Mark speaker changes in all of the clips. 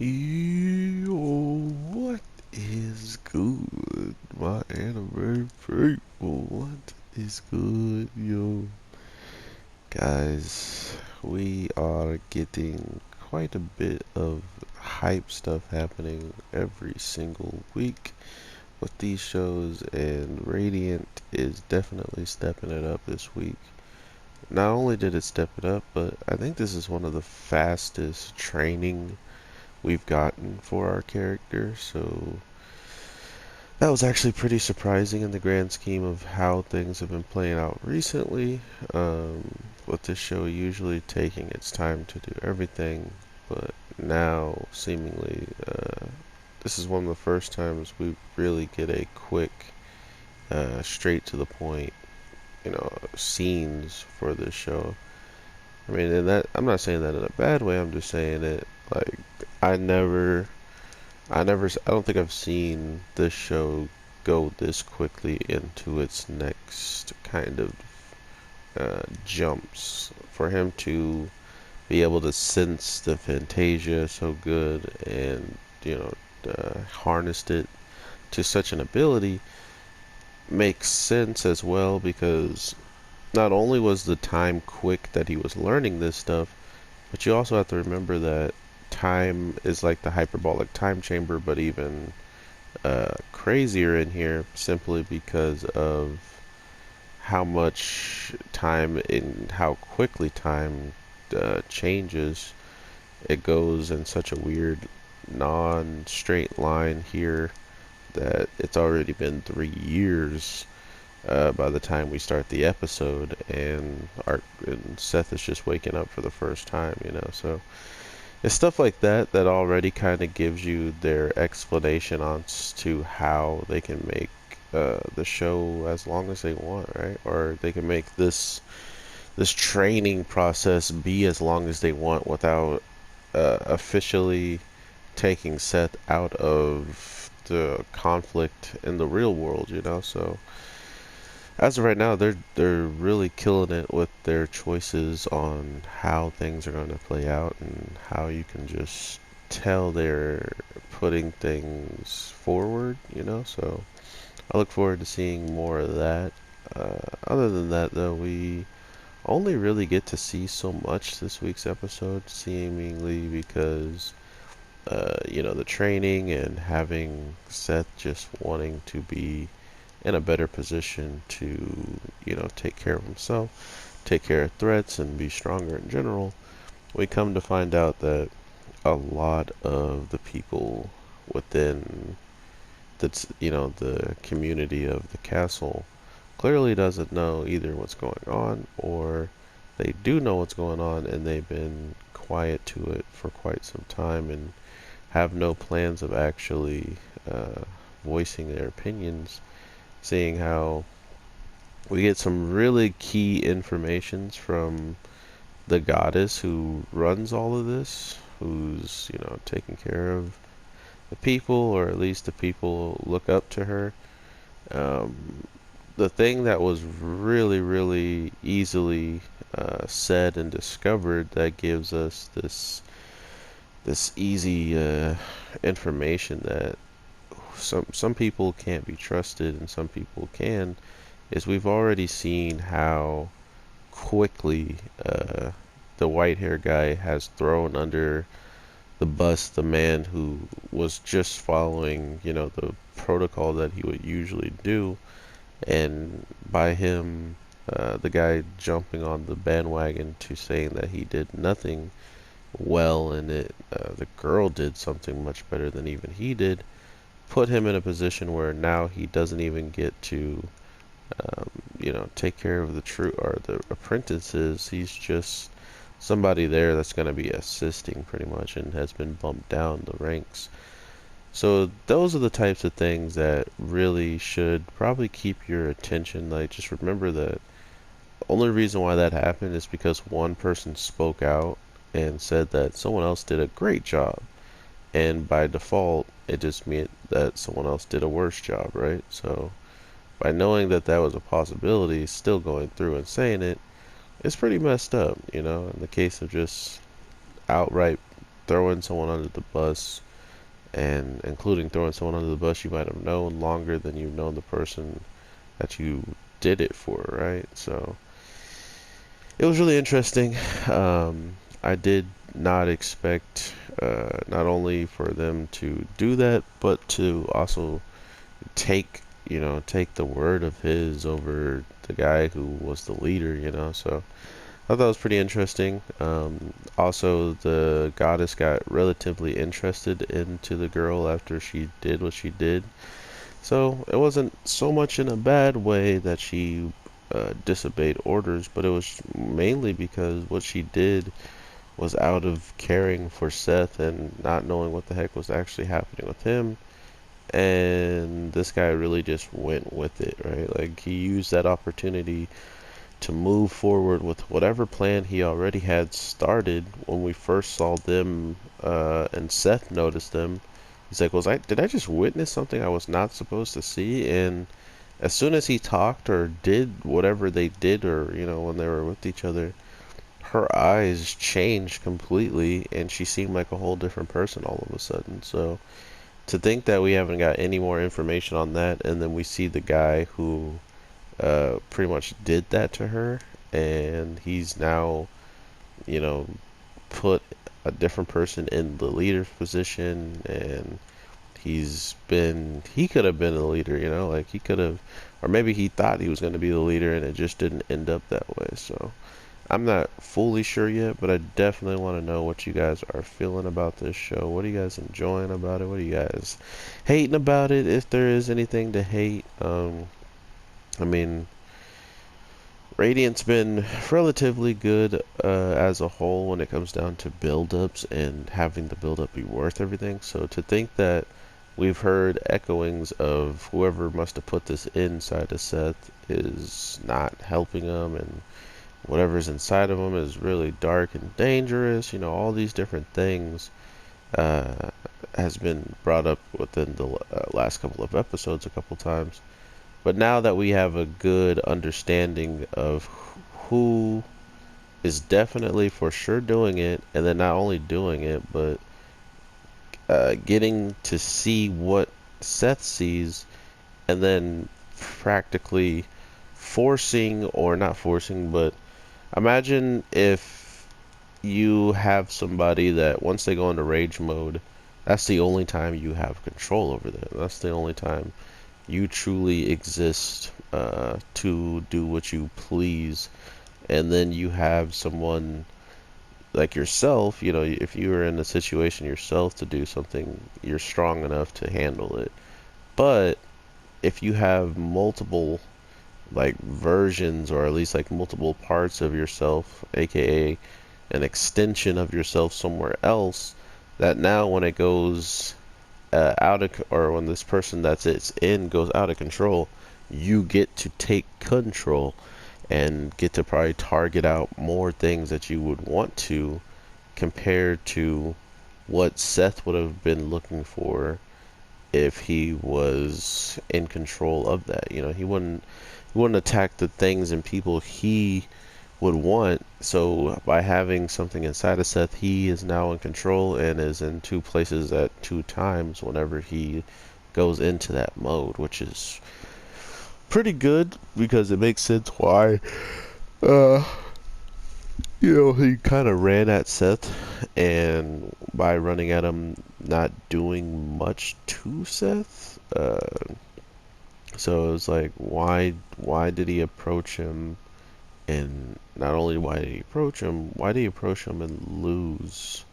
Speaker 1: Yo, what is good, my anime people? What is good, yo? Guys, we are getting quite a bit of hype stuff happening every single week with these shows, and Radiant is definitely stepping it up this week. Not only did it step it up, but I think this is one of the fastest training we've gotten for our character, so that was actually pretty surprising in the grand scheme of how things have been playing out recently. With this show usually taking its time to do everything, but now seemingly this is one of the first times we really get a quick, straight to the point, scenes for this show. I mean, and that I'm not saying that in a bad way. I'm just saying it like I never I don't think I've seen this show go this quickly into its next kind of jumps. For him to be able to sense the Fantasia so good and, harnessed it to such an ability makes sense as well because not only was the time quick that he was learning this stuff, but you also have to remember that time is like the hyperbolic time chamber, but even crazier in here simply because of how much time and how quickly time changes. It goes in such a weird non-straight line here that it's already been 3 years by the time we start the episode, and Seth is just waking up for the first time. So it's stuff like that that already kind of gives you their explanation on to how they can make the show as long as they want, right? Or they can make this training process be as long as they want without officially taking Seth out of the conflict in the real world. So as of right now, they're really killing it with their choices on how things are going to play out and how you can just tell they're putting things forward. So I look forward to seeing more of that. Other than that, though, we only really get to see so much this week's episode, seemingly because, the training and having Seth just wanting to be in a better position to, take care of himself, take care of threats, and be stronger in general. We come to find out that a lot of the people within the community of the castle clearly doesn't know either what's going on, or they do know what's going on and they've been quiet to it for quite some time and have no plans of actually voicing their opinions, seeing how we get some really key informations from the goddess who runs all of this, who's, taking care of the people, or at least the people look up to her. Um, the thing that was really, really easily said and discovered that gives us this easy information that some people can't be trusted and some people can, is we've already seen how quickly the white hair guy has thrown under the bus the man who was just following, the protocol that he would usually do. And by him, the guy jumping on the bandwagon to saying that he did nothing well and the girl did something much better than even he did, put him in a position where now he doesn't even get to, take care of the true or the apprentices. He's just somebody there that's going to be assisting pretty much and has been bumped down the ranks. So those are the types of things that really should probably keep your attention. Like, just remember that the only reason why that happened is because one person spoke out and said that someone else did a great job. And by default, it just meant that someone else did a worse job, right? So by knowing that that was a possibility, still going through and saying it, it's pretty messed up, in the case of just outright throwing someone under the bus, and including throwing someone under the bus you might have known longer than you've known the person that you did it for, right? So it was really interesting. I did not expect not only for them to do that, but to also take the word of his over the guy who was the leader. So I thought that was pretty interesting. Also, the goddess got relatively interested into the girl after she did what she did. So it wasn't so much in a bad way that she disobeyed orders, but it was mainly because what she did was out of caring for Seth and not knowing what the heck was actually happening with him. And this guy really just went with it, right? Like, he used that opportunity to move forward with whatever plan he already had started when we first saw them, and Seth noticed them. He's like, did I just witness something I was not supposed to see? And as soon as he talked or did whatever they did, or, when they were with each other, her eyes changed completely and she seemed like a whole different person all of a sudden. So to think that we haven't got any more information on that, and then we see the guy who pretty much did that to her, and he's now, you know, put a different person in the leader position, and he could have been the leader, like he could have, or maybe he thought he was going to be the leader and it just didn't end up that way. So I'm not fully sure yet, but I definitely want to know what you guys are feeling about this show. What are you guys enjoying about it? What are you guys hating about it, if there is anything to hate? I mean, Radiant's been relatively good as a whole when it comes down to build-ups and having the build-up be worth everything. So to think that we've heard echoings of whoever must have put this inside of Seth is not helping him, and whatever's inside of him is really dark and dangerous. All these different things uh, has been brought up within the last couple of episodes a couple times. But now that we have a good understanding of who is definitely for sure doing it, and then not only doing it, but getting to see what Seth sees, and then practically forcing, or not forcing, but imagine if you have somebody that once they go into rage mode, that's the only time you have control over them. That's the only time you truly exist to do what you please. And then you have someone like yourself, if you were in a situation yourself to do something, you're strong enough to handle it. But if you have multiple like versions, or at least like multiple parts of yourself, aka an extension of yourself somewhere else, that now when it goes or when this person that's it's in goes out of control, you get to take control and get to probably target out more things that you would want to, compared to what Seth would have been looking for if he was in control of that. He wouldn't attack the things and people he would want. So by having something inside of Seth, he is now in control and is in two places at two times whenever he goes into that mode, which is pretty good because it makes sense why uh he kind of ran at Seth, and by running at him, not doing much to Seth. So it was like, why did he approach him? And not only why did he approach him and lose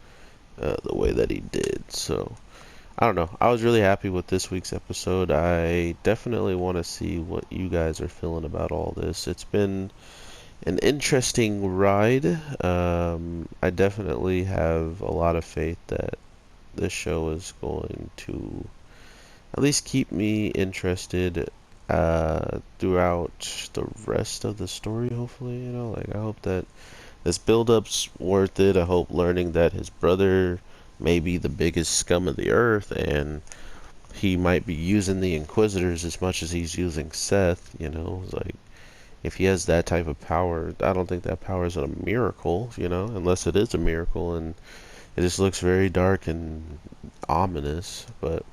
Speaker 1: the way that he did? So I don't know. I was really happy with this week's episode. I definitely want to see what you guys are feeling about all this. It's been an interesting ride. I definitely have a lot of faith that this show is going to at least keep me interested throughout the rest of the story, hopefully. Like, I hope that this build-up's worth it. I hope learning that his brother may be the biggest scum of the earth, and he might be using the Inquisitors as much as he's using Seth. Like, if he has that type of power, I don't think that power is a miracle, unless it is a miracle, and It just looks very dark and ominous. But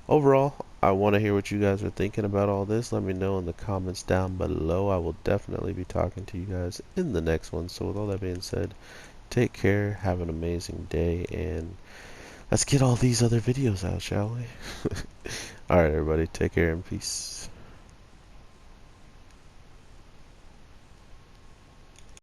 Speaker 1: overall, I want to hear what you guys are thinking about all this. Let me know in the comments down below. I will definitely be talking to you guys in the next one. So with all that being said, take care, have an amazing day, and let's get all these other videos out, shall we? Alright, everybody, take care and peace.